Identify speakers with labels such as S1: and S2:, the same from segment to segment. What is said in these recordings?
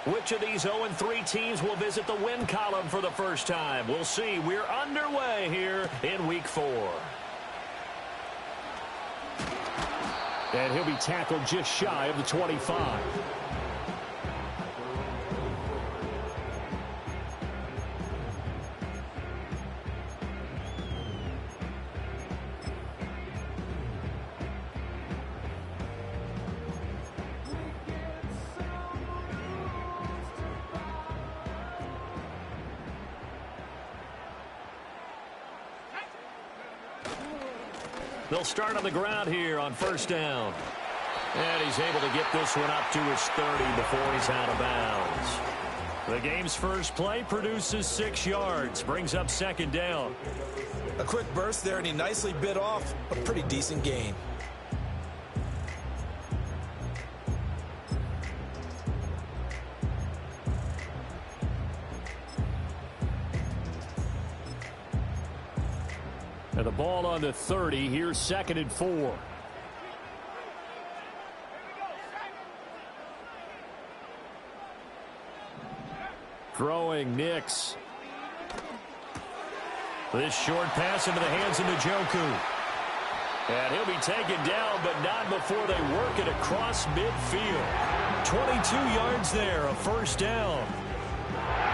S1: Which of these 0-3 teams will visit the win column for the first time? We'll see. We're underway here in Week 4.
S2: And he'll be tackled just shy of the 25.
S1: They'll start on the ground here on first down. And he's able to get this one up to his 30 before he's out of bounds. The game's first play produces 6 yards, brings up second down.
S3: A quick burst there, and he nicely bit off a pretty decent gain.
S2: And the ball on the 30. Here's 2nd and 4. Throwing Nix.
S1: This short pass into the hands of Njoku. And he'll be taken down, but not before they work it across midfield. 22 yards there, a first down.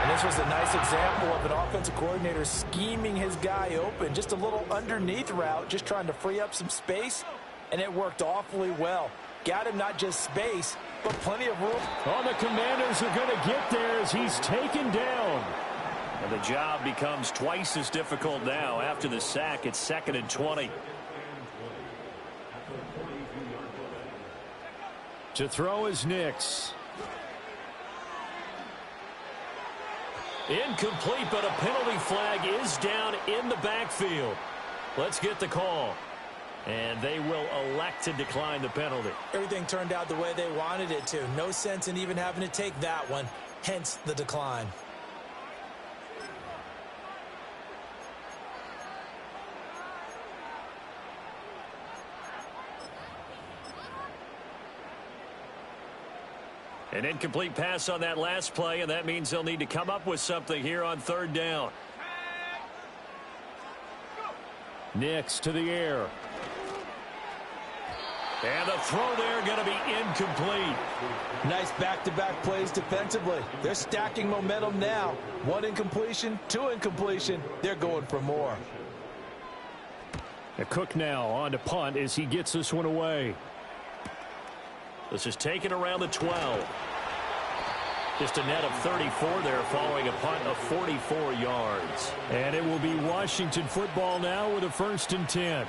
S3: And this was a nice example of an offensive coordinator scheming his guy open. Just a little underneath route, just trying to free up some space, and it worked awfully well. Got him not just space, but plenty of room.
S2: Oh, the Commanders are going to get there as he's taken down.
S1: And the job becomes twice as difficult now. After the sack, it's 2nd and 20.
S2: To throw is Nix.
S1: Incomplete, but a penalty flag is down in the backfield. Let's get the call. And they will elect to decline the penalty.
S3: Everything turned out the way they wanted it to. No sense in even having to take that one, hence the decline.
S1: An incomplete pass on that last play, and that means they'll need to come up with something here on 3rd down.
S2: Nix to the air.
S1: And the throw there going to be incomplete.
S3: Nice back-to-back plays defensively. They're stacking momentum now. 1 incompletion, 2 incompletion. They're going for more.
S2: A Cook now on to punt as he gets this one away.
S1: This is taken around the 12. Just a net of 34 there following a punt of 44 yards.
S2: And it will be Washington football now with a 1st and 10.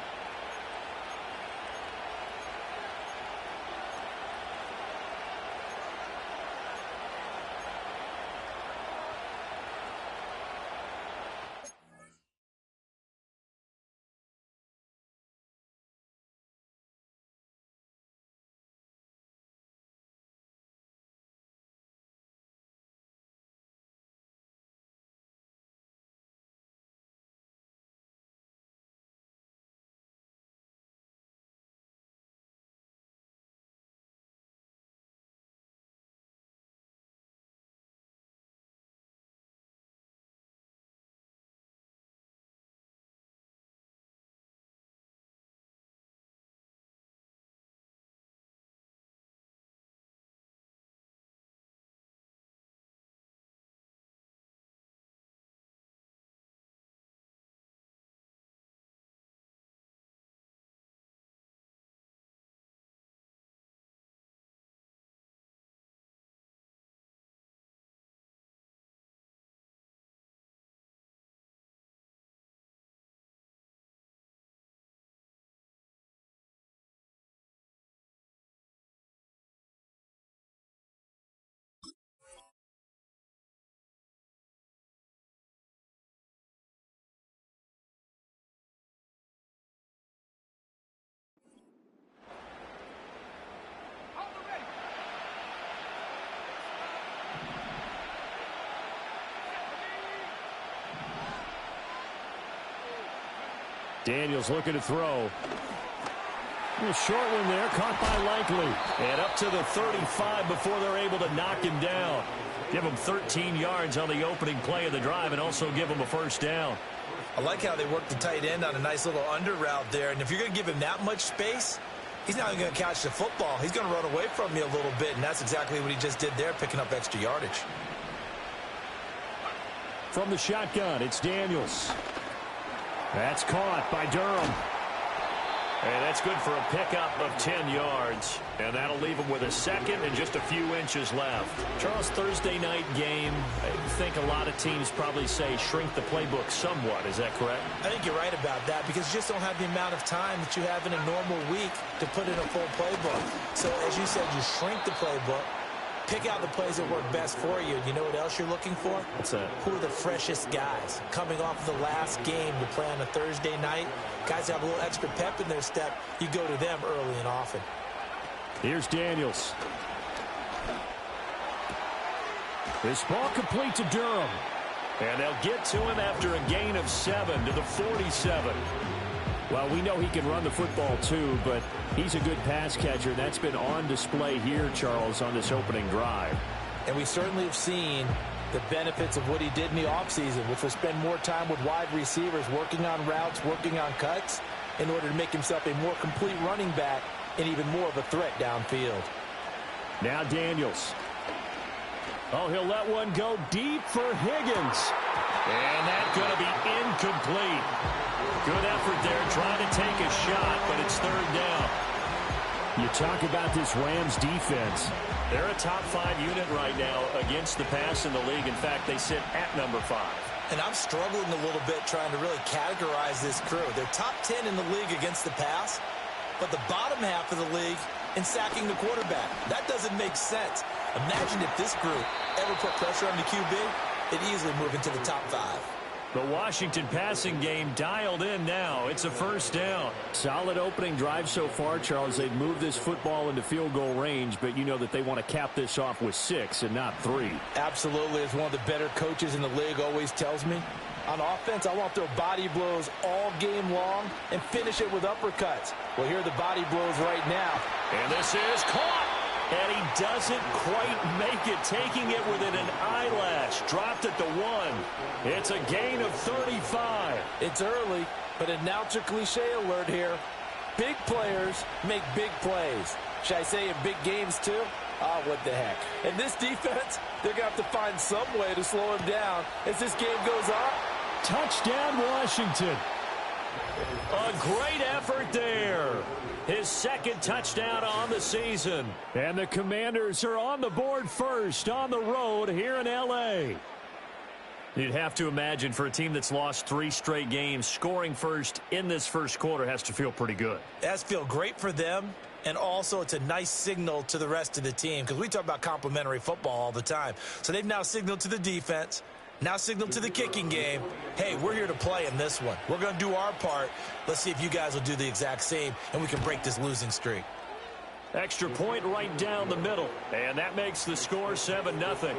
S2: Daniels looking to throw. A short one there, caught by Likely.
S1: And up to the 35 before they're able to knock him down. Give him 13 yards on the opening play of the drive and also give him a first down.
S3: I like how they work the tight end on a nice little under route there. And if you're going to give him that much space, he's not even going to catch the football. He's going to run away from you a little bit, and that's exactly what he just did there, picking up extra yardage.
S2: From the shotgun, it's Daniels. That's caught by Durham.
S1: And that's good for a pickup of 10 yards. And that'll leave him with a second and just a few inches left. Charles, Thursday night game, I think a lot of teams probably say shrink the playbook somewhat. Is that correct?
S3: I think you're right about that because you just don't have the amount of time that you have in a normal week to put in a full playbook. So as you said, you shrink the playbook. Pick out the plays that work best for you. You know what else you're looking for?
S1: What's that?
S3: Who are the freshest guys? Coming off of the last game to play on a Thursday night, guys have a little extra pep in their step. You go to them early and often.
S2: Here's Daniels. This ball complete to Durham.
S1: And they'll get to him after a gain of 7 to the 47.
S2: Well, we know he can run the football too, but he's a good pass catcher. That's been on display here, Charles, on this opening drive.
S3: And we certainly have seen the benefits of what he did in the offseason, which was spend more time with wide receivers, working on routes, working on cuts, in order to make himself a more complete running back and even more of a threat downfield.
S2: Now Daniels. Oh, he'll let one go deep for Higgins.
S1: And that's going to be incomplete. Good effort there, trying to take a shot, but it's third down.
S2: You talk about this Rams defense.
S1: They're a top 5 unit right now against the pass in the league. In fact, they sit at number 5.
S3: And I'm struggling a little bit trying to really categorize this crew. They're top 10 in the league against the pass, but the bottom half of the league in sacking the quarterback. That doesn't make sense. Imagine if this group ever put pressure on the QB, it'd easily move into the top 5.
S1: The Washington passing game dialed in now. It's a first down.
S2: Solid opening drive so far, Charles. They've moved this football into field goal range, but you know that they want to cap this off with 6 and not 3.
S3: Absolutely. As one of the better coaches in the league always tells me, on offense, I want to throw body blows all game long and finish it with uppercuts. Well, here are the body blows right now.
S1: And this is caught. And he doesn't quite make it, taking it within an eyelash. Dropped at the 1. It's a gain of 35.
S3: It's early, but announcer cliche alert here. Big players make big plays. Should I say in big games too? Oh, what the heck. And this defense, they're going to have to find some way to slow him down as this game goes on.
S2: Touchdown, Washington.
S1: A great effort there. His second touchdown on the season.
S2: And the Commanders are on the board first on the road here in L.A.
S1: You'd have to imagine for a team that's lost 3 straight games, scoring first in this first quarter has to feel pretty good.
S3: It has to feel great for them, and also it's a nice signal to the rest of the team because we talk about complimentary football all the time. So they've now signaled to the defense, now signaled to the kicking game, hey, we're here to play in this one. We're going to do our part. Let's see if you guys will do the exact same, and we can break this losing streak.
S1: Extra point right down the middle, and that makes the score 7-0.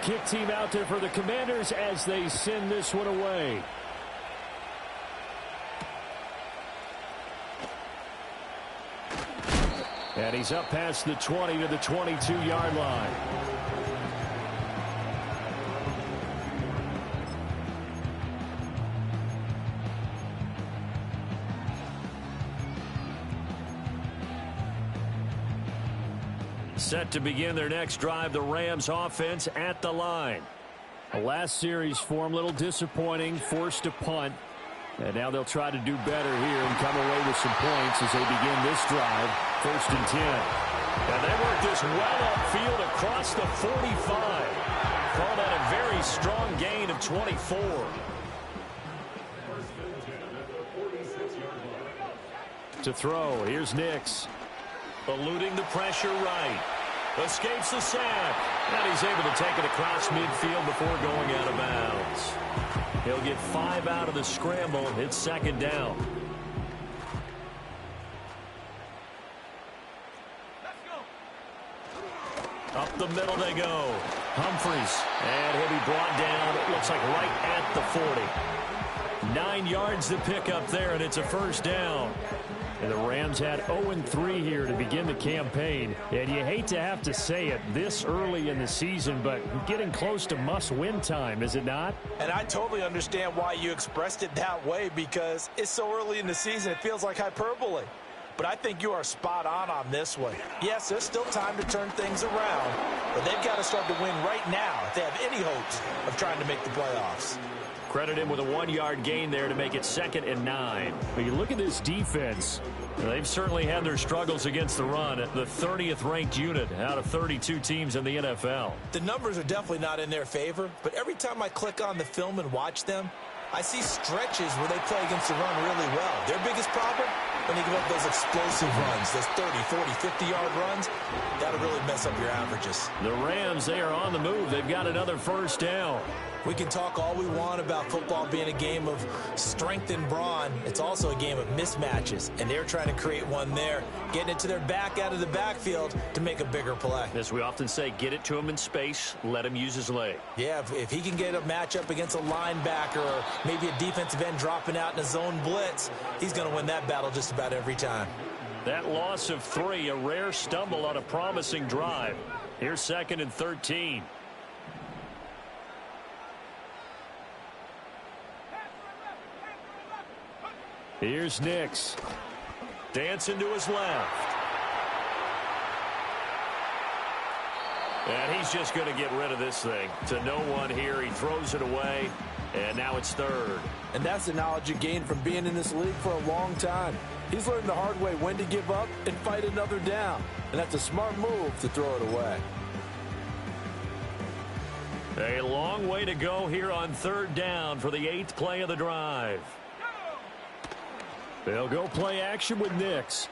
S2: Kick team out there for the Commanders as they send this one away. And he's up past the 20 to the 22-yard line.
S1: Set to begin their next drive, the Rams offense at the line.
S2: The last series for them, a little disappointing, forced to punt. And now they'll try to do better here and come away with some points as they begin this drive, 1st and 10.
S1: And they work this well upfield across the 45. Call that a very strong gain of 24.
S2: To throw, here's Nix.
S1: Eluding the pressure right. Escapes the sack. And he's able to take it across midfield before going out of bounds. He'll get 5 out of the scramble. It's 2nd down. Up the middle they go. Humphries, and he'll be brought down, it looks like right at the 40. 9 yards to pick up there, and it's a first down. And the Rams had 0-3 here to begin the campaign. And you hate to have to say it this early in the season, but getting close to must-win time, is it not?
S3: And I totally understand why you expressed it that way, because it's so early in the season, it feels like hyperbole. But I think you are spot on this one. Yes, there's still time to turn things around, but they've got to start to win right now if they have any hopes of trying to make the playoffs.
S1: Credit him with a 1-yard gain there to make it 2nd and 9.
S2: But you look at this defense.
S1: They've certainly had their struggles against the run. The 30th ranked unit out of 32 teams in the NFL.
S3: The numbers are definitely not in their favor, but every time I click on the film and watch them, I see stretches where they play against the run really well. Their biggest problem, when they give up those explosive runs, those 30, 40, 50-yard runs, that'll really mess up your averages.
S1: The Rams, they are on the move. They've got another first down.
S3: We can talk all we want about football being a game of strength and brawn. It's also a game of mismatches, and they're trying to create one there, getting it to their back out of the backfield to make a bigger play.
S1: As we often say, get it to him in space, let him use his leg.
S3: Yeah, if he can get a matchup against a linebacker or maybe a defensive end dropping out in a zone blitz, he's going to win that battle just about every time.
S1: That loss of 3, a rare stumble on a promising drive. Here's 2nd and 13.
S2: Here's Nix.
S1: Dancing to his left. And he's just going to get rid of this thing. To no one here. He throws it away. And now it's 3rd.
S3: And that's the knowledge you gain from being in this league for a long time. He's learned the hard way when to give up and fight another down. And that's a smart move to throw it away.
S1: A long way to go here on 3rd down for the 8th play of the drive.
S2: They'll go play action with Nix.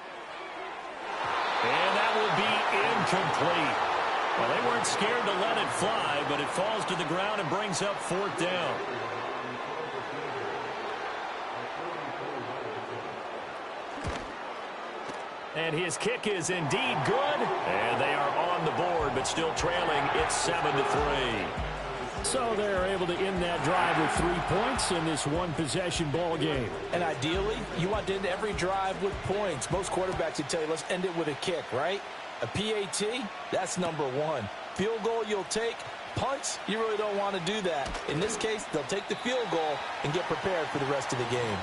S1: And that will be incomplete. Well, they weren't scared to let it fly, but it falls to the ground and brings up 4th down. And his kick is indeed good. And they are on the board, but still trailing. It's 7-3.
S2: So they're able to end that drive with 3 points in this one-possession ball game.
S3: And ideally, you want to end every drive with points. Most quarterbacks would tell you, let's end it with a kick, right? A PAT, that's number 1. Field goal you'll take. Punts, you really don't want to do that. In this case, they'll take the field goal and get prepared for the rest of the game.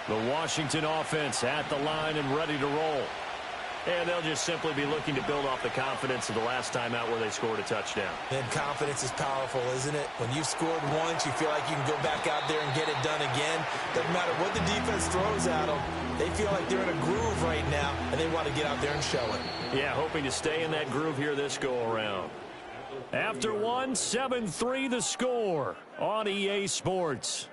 S1: The Washington offense at the line and ready to roll. And they'll just simply be looking to build off the confidence of the last time out where they scored a touchdown.
S3: And confidence is powerful, isn't it? When you've scored once, you feel like you can go back out there and get it done again. Doesn't matter what the defense throws at them. They feel like they're in a groove right now, and they want to get out there and show it.
S1: Yeah, hoping to stay in that groove here this go-around. After 1, 7-3 the score on EA Sports.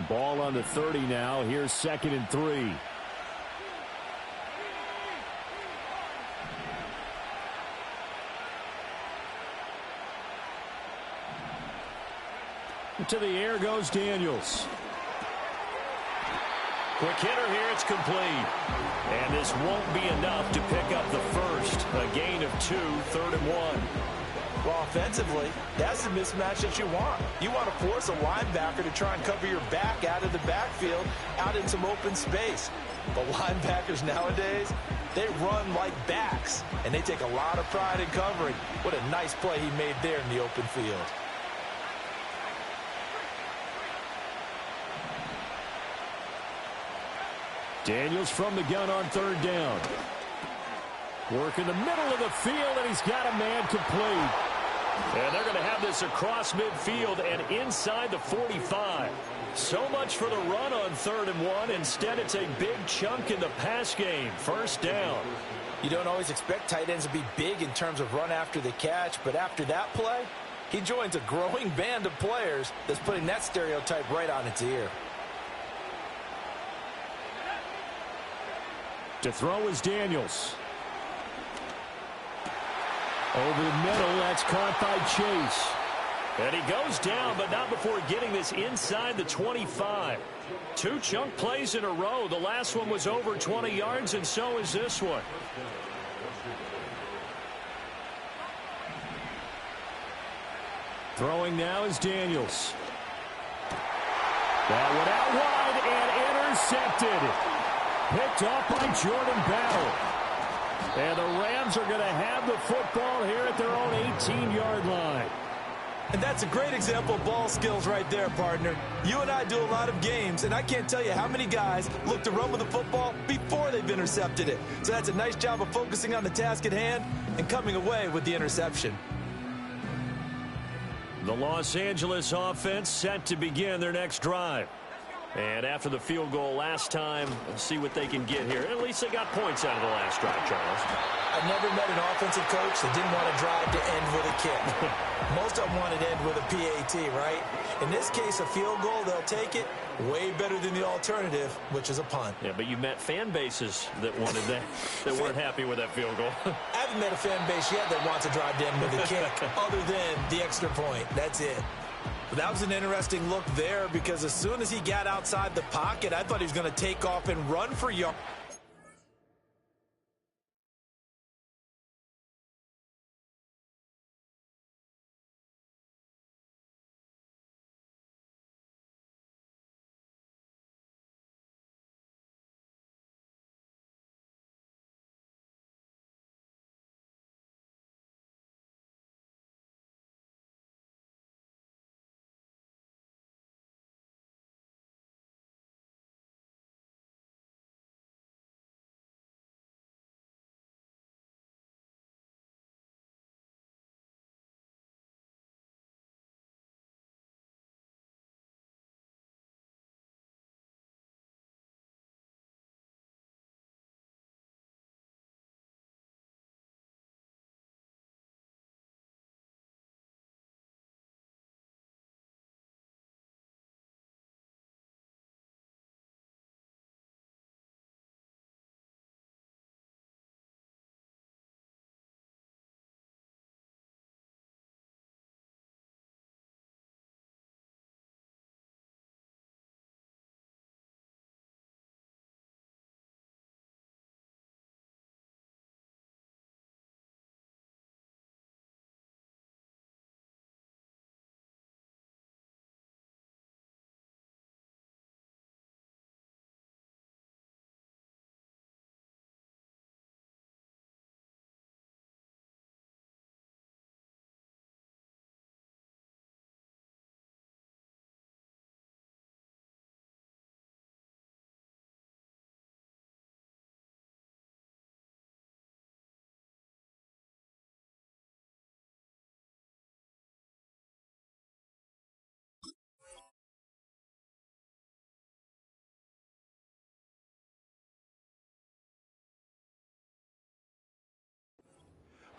S2: Ball on the 30 now. Here's 2nd and 3. To the air goes Daniels.
S1: Quick hitter here, it's complete. And this won't be enough to pick up the first. A gain of 2, 3rd and 1.
S3: Well, offensively, that's the mismatch that you want. You want to force a linebacker to try and cover your back out of the backfield, out in some open space. But linebackers nowadays, they run like backs, and they take a lot of pride in covering. What a nice play he made there in the open field.
S2: Daniels from the gun on 3rd down. Work in the middle of the field, and he's got a man complete.
S1: And they're going to have this across midfield and inside the 45. So much for the run on 3rd and 1. Instead, it's a big chunk in the pass game. First down.
S3: You don't always expect tight ends to be big in terms of run after the catch, but after that play, he joins a growing band of players that's putting that stereotype right on its ear.
S2: To throw is Daniels. Over the middle, that's caught by Chase.
S1: And he goes down, but not before getting this inside the 25. 2 chunk plays in a row. The last one was over 20 yards, and so is this one.
S2: Throwing now is Daniels. That one out wide and intercepted. Picked off by Jordan Battle. And the Rams are going to have the football here at their own 18-yard line.
S3: And that's a great example of ball skills right there, partner. You and I do a lot of games, and I can't tell you how many guys look to run with the football before they've intercepted it. So that's a nice job of focusing on the task at hand and coming away with the interception.
S1: The Los Angeles offense set to begin their next drive. And after the field goal last time, we'll see what they can get here. At least they got points out of the last drive, Charles.
S3: I've never met an offensive coach that didn't want to drive to end with a kick. Most of them wanted to end with a PAT, right? In this case, a field goal, they'll take it. Way better than the alternative, which is a punt.
S1: Yeah, but you met fan bases that wanted that, that weren't happy with that field goal.
S3: I haven't met a fan base yet that wants to drive to end with a kick, other than the extra point. That's it. But that was an interesting look there, because as soon as he got outside the pocket, I thought he was going to take off and run for yards.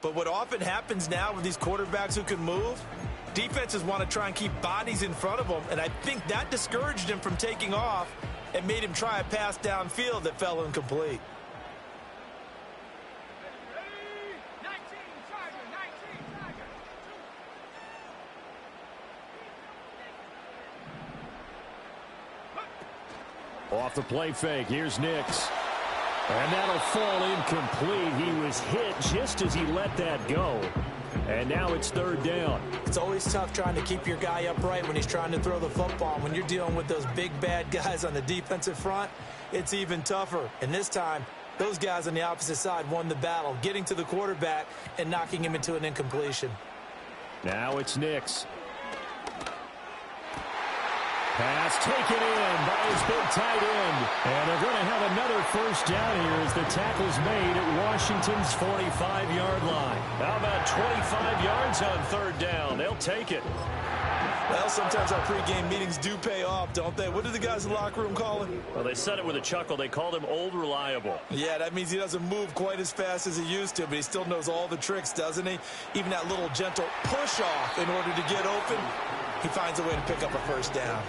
S3: But what often happens now with these quarterbacks who can move, defenses want to try and keep bodies in front of them, and I think that discouraged him from taking off and made him try a pass downfield that fell incomplete.
S2: Off the play fake, here's Nix. And that'll fall incomplete. He was hit just as he let that go. And now it's third down.
S3: It's always tough trying to keep your guy upright when he's trying to throw the football. When you're dealing with those big, bad guys on the defensive front, it's even tougher. And this time, those guys on the opposite side won the battle, getting to the quarterback and knocking him into an incompletion.
S2: Now it's Nix. Pass taken in by his big tight end. And they're going to have another first down here as the tackle's made at Washington's 45-yard line.
S1: How about 25 yards on third down? They'll take it.
S3: Well, sometimes our pregame meetings do pay off, don't they? What do the guys in the locker room call him?
S1: Well, they said it with a chuckle. They called him Old Reliable.
S3: Yeah, that means he doesn't move quite as fast as he used to, but he still knows all the tricks, doesn't he? Even that little gentle push-off in order to get open, he finds a way to pick up a first down.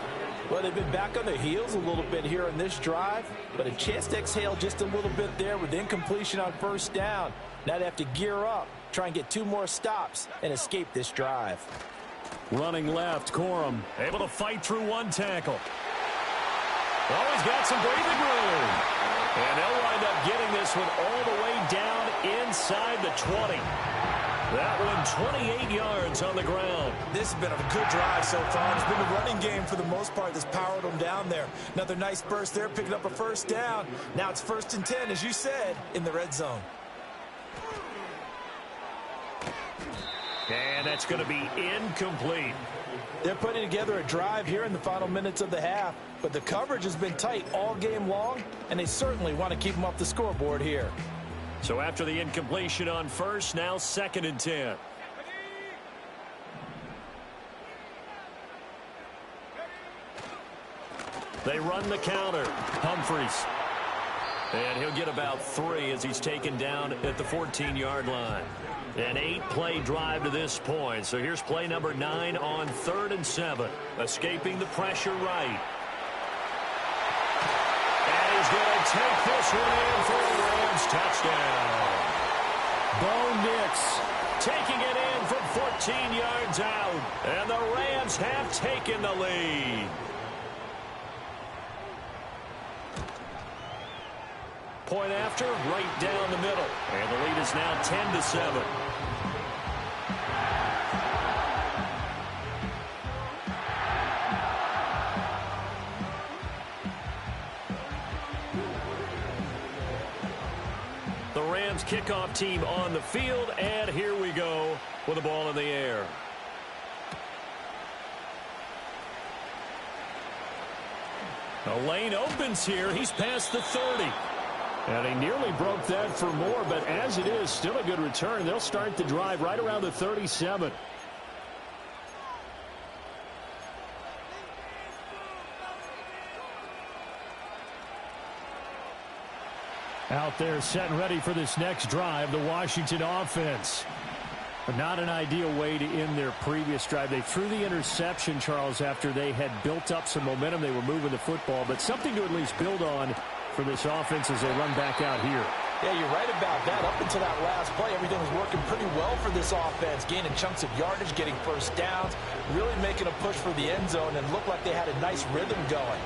S3: Well, they've been back on their heels a little bit here on this drive, but a chance to exhale just a little bit there with incompletion on first down. Now they have to gear up, try and get 2 more stops, and escape this drive.
S2: Running left, Corum.
S1: Able to fight through 1 tackle. Oh, he's got some breathing room. And they'll wind up getting this one all the way down inside the 20. That one 28 yards on the ground.
S3: This has been a good drive so far. It's been the running game for the most part that's powered them down there. Another nice burst there, picking up a first down. Now it's 1st and 10, as you said, in the red zone.
S1: And that's going to be incomplete.
S3: They're putting together a drive here in the final minutes of the half, but the coverage has been tight all game long, and they certainly want to keep them off the scoreboard here.
S1: So after the incompletion on first, now 2nd and 10. They run the counter. Humphries. And he'll get about 3 as he's taken down at the 14-yard line. An 8-play drive to this point. So here's play number 9 on 3rd and 7. Escaping the pressure right. And he's going to take this one in for a Rams touchdown.
S2: Bo Nix
S1: Taking it in from 14 yards out. And the Rams have taken the lead. Point after, right down the middle. And the lead is now 10-7. The Rams kickoff team on the field, and here we go with the ball in the air. The lane opens here. He's past the 30.
S2: And he nearly broke that for more, but as it is, still a good return. They'll start the drive right around the 37. Out there set and ready for this next drive, the Washington offense. But not an ideal way to end their previous drive. They threw the interception, Charles, after they had built up some momentum. They were moving the football, but something to at least build on for this offense as they run back out here.
S3: Yeah, you're right about that. Up until that last play, everything was working pretty well for this offense, gaining chunks of yardage, getting first downs, really making a push for the end zone, and looked like they had a nice rhythm going.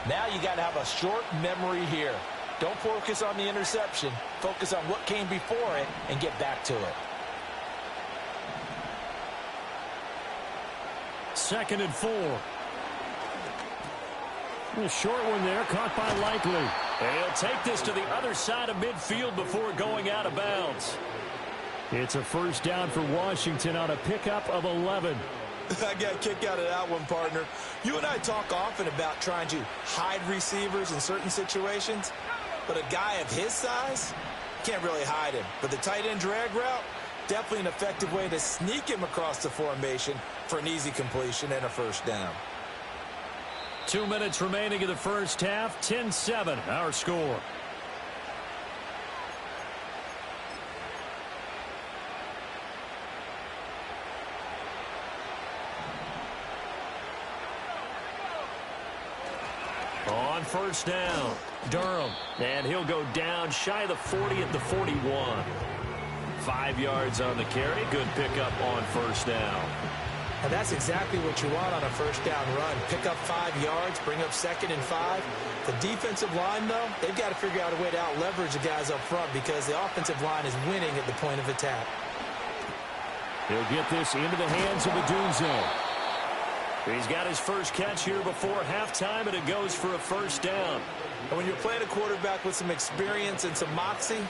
S3: Now you got to have a short memory here. Don't focus on the interception. Focus on what came before it and get back to it.
S2: 2nd and 4. A short one there, caught by Likely.
S1: And he'll take this to the other side of midfield before going out of bounds.
S2: It's a first down for Washington on a pickup of 11.
S3: I got a kick out of that one, partner. You and I talk often about trying to hide receivers in certain situations, but a guy of his size, can't really hide him. But the tight end drag route, definitely an effective way to sneak him across the formation for an easy completion and a first down.
S1: 2 minutes remaining in the first half. 10-7, our score. On first down, Durham. And he'll go down shy of the 40 at the 41. 5 yards on the carry. Good pickup on first down.
S3: And that's exactly what you want on a first down run. Pick up 5 yards, bring up 2nd and 5. The defensive line, though, they've got to figure out a way to out-leverage the guys up front because the offensive line is winning at the point of attack.
S2: He'll get this into the hands of Odunze.
S1: He's got his first catch here before halftime, and it goes for a first down.
S3: And when you're playing a quarterback with some experience and some moxie,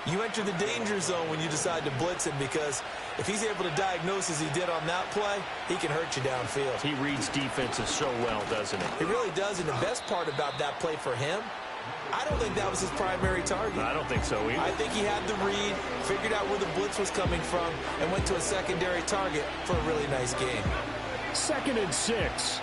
S3: you enter the danger zone when you decide to blitz him because if he's able to diagnose as he did on that play, he can hurt you downfield.
S1: He reads defenses so well, doesn't he?
S3: He really does, and the best part about that play for him, I don't think that was his primary target.
S1: I don't think so either.
S3: I think he had the read, figured out where the blitz was coming from, and went to a secondary target for a really nice game.
S2: 2nd and 6.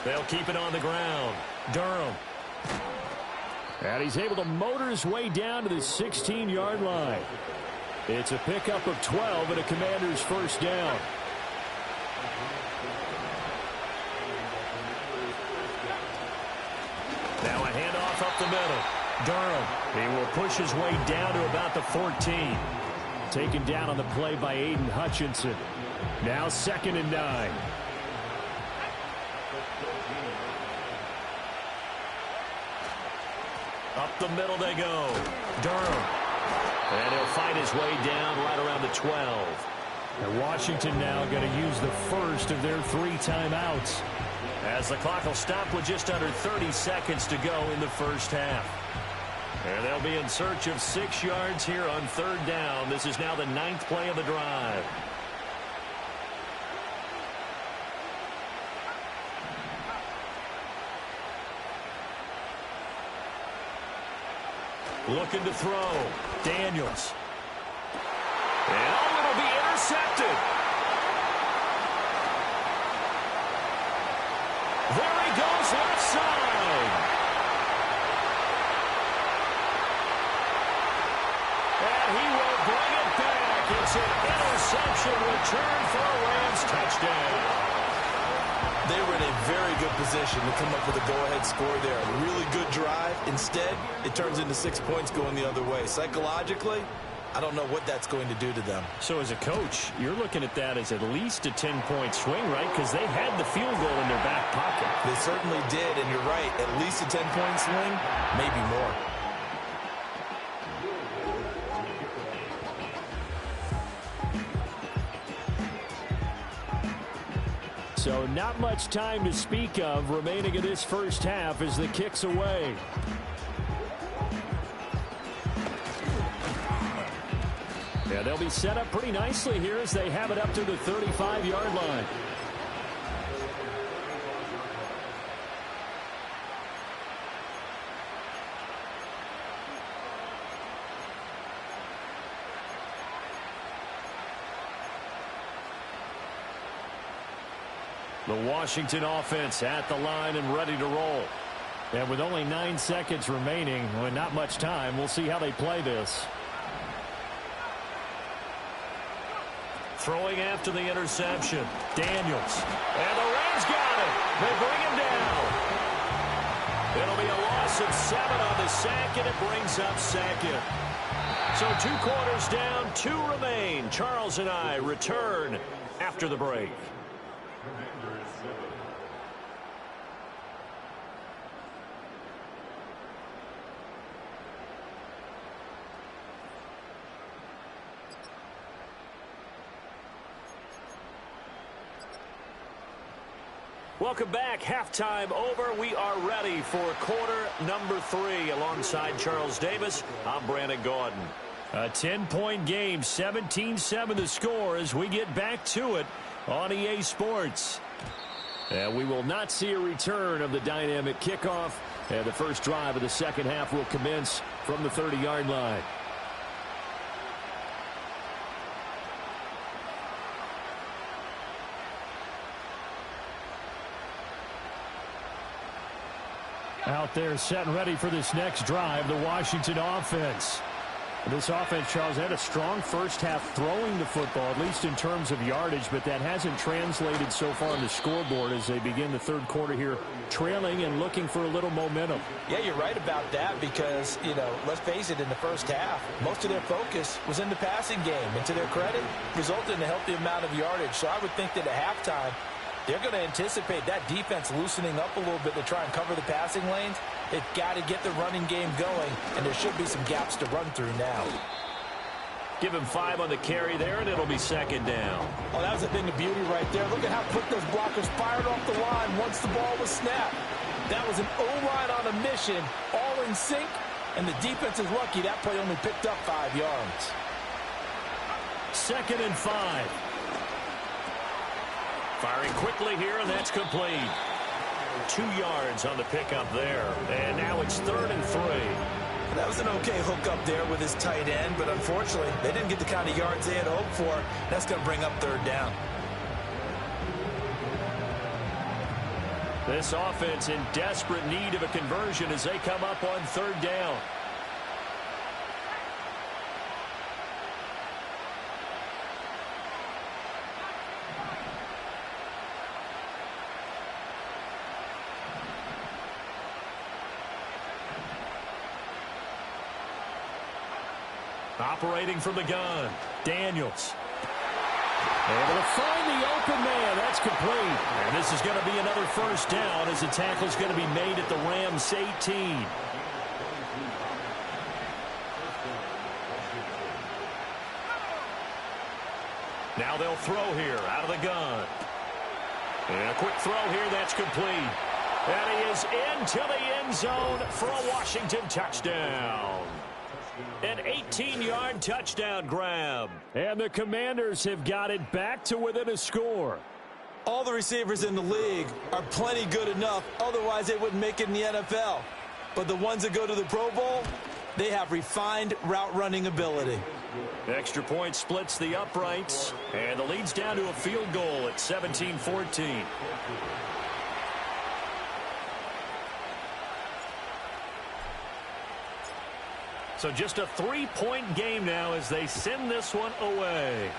S1: They'll keep it on the ground. Durham.
S2: And he's able to motor his way down to the 16-yard line. It's a pickup of 12 and a Commanders first down.
S1: Now a handoff up the middle. Durham, he will push his way down to about the 14.
S2: Taken down on the play by Aiden Hutchinson. Now 2nd and 9.
S1: Up the middle they go. Durham. And he'll fight his way down right around the 12.
S2: And Washington now going to use the first of their 3 timeouts.
S1: As the clock will stop with just under 30 seconds to go in the first half. And they'll be in search of 6 yards here on 3rd down. This is now the 9th play of the drive. Looking to throw. Daniels. And it'll be intercepted. There he goes, left side. And he will bring it back. It's an interception return for a Rams touchdown.
S3: They were in a very good position to come up with a go-ahead score there. A really good drive. Instead, it turns into 6 points going the other way. Psychologically, I don't know what that's going to do to them.
S1: So as a coach, you're looking at that as at least a 10-point swing, right? Because they had the field goal in their back pocket.
S3: They certainly did, and you're right. At least a 10-point swing, maybe more.
S2: So not much time to speak of remaining in this first half as the kick's away. Yeah, they'll be set up pretty nicely here as they have it up to the 35-yard line. The Washington offense at the line and ready to roll. And with only 9 seconds remaining, well, not much time, we'll see how they play this.
S1: Throwing after the interception. Daniels. And the Rams got it. They bring him down. It'll be a loss of 7 on the sack, and it brings up 2nd. So 2 quarters down, 2 remain. Charles and I return after the break. Welcome back. Halftime over. We are ready for quarter number 3. Alongside Charles Davis, I'm Brandon Gaudin.
S2: A 10-point game, 17-7 the score as we get back to it on EA Sports. And we will not see a return of the dynamic kickoff. And the first drive of the second half will commence from the 30-yard line. Out there set and ready for this next drive, the Washington offense. This offense, Charles, had a strong first half throwing the football, at least in terms of yardage, but that hasn't translated so far on the scoreboard as they begin the third quarter here, trailing and looking for a little momentum.
S3: Yeah, you're right about that because, you know, let's face it, in the first half, most of their focus was in the passing game. And to their credit, resulted in a healthy amount of yardage. So I would think that at halftime, they're going to anticipate that defense loosening up a little bit to try and cover the passing lanes. They've got to get the running game going, and there should be some gaps to run through now.
S1: Give him 5 on the carry there, and it'll be 2nd down.
S3: Oh, that was a thing of beauty right there. Look at how quick those blockers fired off the line once the ball was snapped. That was an O-line on a mission, all in sync, and the defense is lucky that play only picked up 5 yards.
S2: 2nd and 5.
S1: Firing quickly here, and that's complete. 2 yards on the pickup there. And now it's 3rd and 3.
S3: That was an okay hook up there with his tight end, but unfortunately, they didn't get the kind of yards they had hoped for. That's going to bring up 3rd down.
S2: This offense in desperate need of a conversion as they come up on 3rd down.
S1: Operating from the gun, Daniels.
S2: Able to find the open man. That's complete.
S1: And this is going to be another first down as the tackle is going to be made at the Rams 18. Now they'll throw here out of the gun. And a quick throw here, that's complete. And he is into the end zone for a Washington touchdown. An 18-yard touchdown grab.
S2: And the Commanders have got it back to within a score.
S3: All the receivers in the league are plenty good enough. Otherwise, they wouldn't make it in the NFL. But the ones that go to the Pro Bowl, they have refined route running ability.
S1: Extra point splits the uprights. And the lead's down to a field goal at 17-14. So just a 3-point game now as they send this one away.